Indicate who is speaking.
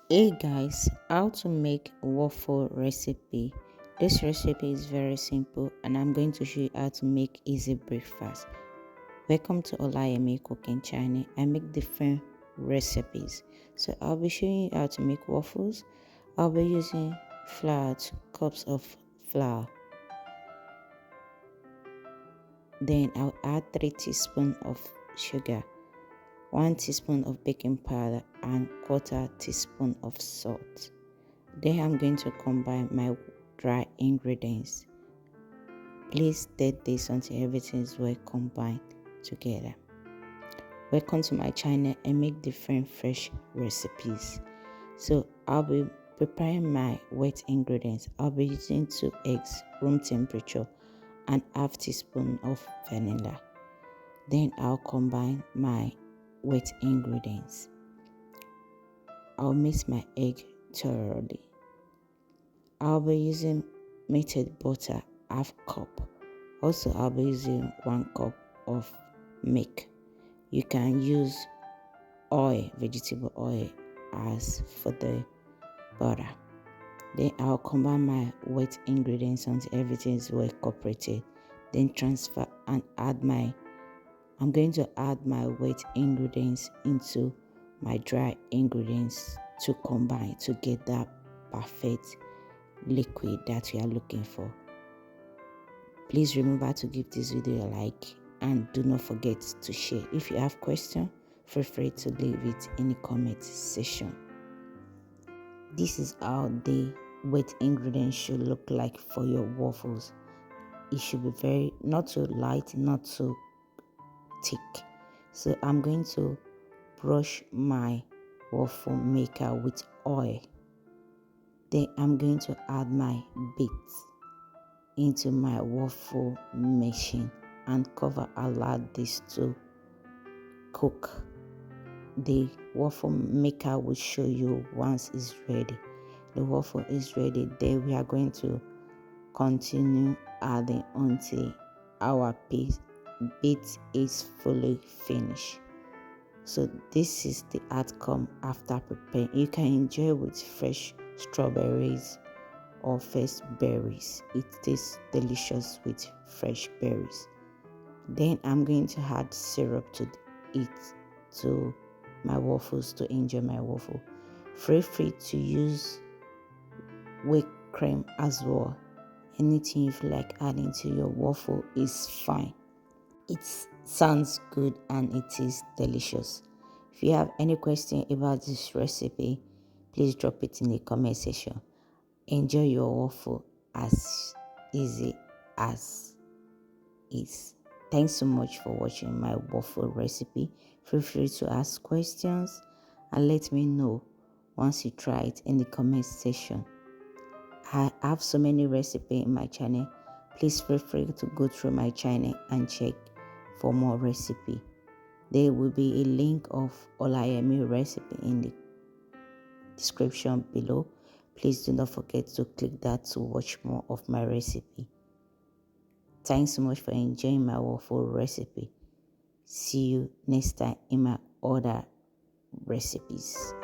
Speaker 1: Hey guys, how to make waffle recipe. This recipe is very simple and I'm going to show you how to make easy breakfast. Welcome to Olayemi cooking channel. I make different recipes. So I'll be showing you how to make waffles. I'll be using flour, 2 cups of flour. Then I'll add 3 teaspoons of sugar, 1 teaspoon of baking powder and 1/4 teaspoon of salt. Then I'm going to combine my dry ingredients. Please stir this until everything is well combined together. Welcome to my channel. I make different fresh recipes. So I'll be preparing my wet ingredients. I'll be using 2 eggs, room temperature, and half teaspoon of vanilla. Then I'll combine my wet ingredients. I'll mix my egg thoroughly. I'll be using melted butter, half cup. Also, I'll be using 1 cup of milk. You can use oil, vegetable oil, as for the butter. Then I'll combine my wet ingredients until everything is well cooperated. Then transfer and I'm going to add my wet ingredients into my dry ingredients to combine to get that perfect liquid that we are looking for. Please remember to give this video a like and do not forget to share. If you have questions, feel free to leave it in the comment section. This is how the wet ingredients should look like for your waffles. It should be very not too light, not too thick. So I'm going to brush my waffle maker with oil. Then I'm going to add my bits into my waffle machine and allow this to cook. The waffle maker will show you once it's ready. The waffle is ready. Then we are going to continue adding until our bit is fully finished. So this is the outcome after preparing. You can enjoy with fresh strawberries or fresh berries. It tastes delicious with fresh berries. Then I'm going to add syrup to it to my waffles to enjoy my waffle. Feel free to use whipped cream as well. Anything you feel like adding to your waffle is fine. It sounds good and it is delicious. If you have any question about this recipe, please drop it in the comment section. Enjoy your waffle as easy as is. Thanks so much for watching my waffle recipe. Feel free to ask questions and let me know once you try it in the comment section. I have so many recipes in my channel. Please feel free to go through my channel and check for more recipe. There will be a link of Olayemi recipe in the description below. Please do not forget to click that to watch more of my recipe. Thanks so much for enjoying my waffle recipe. See you next time in my other recipes.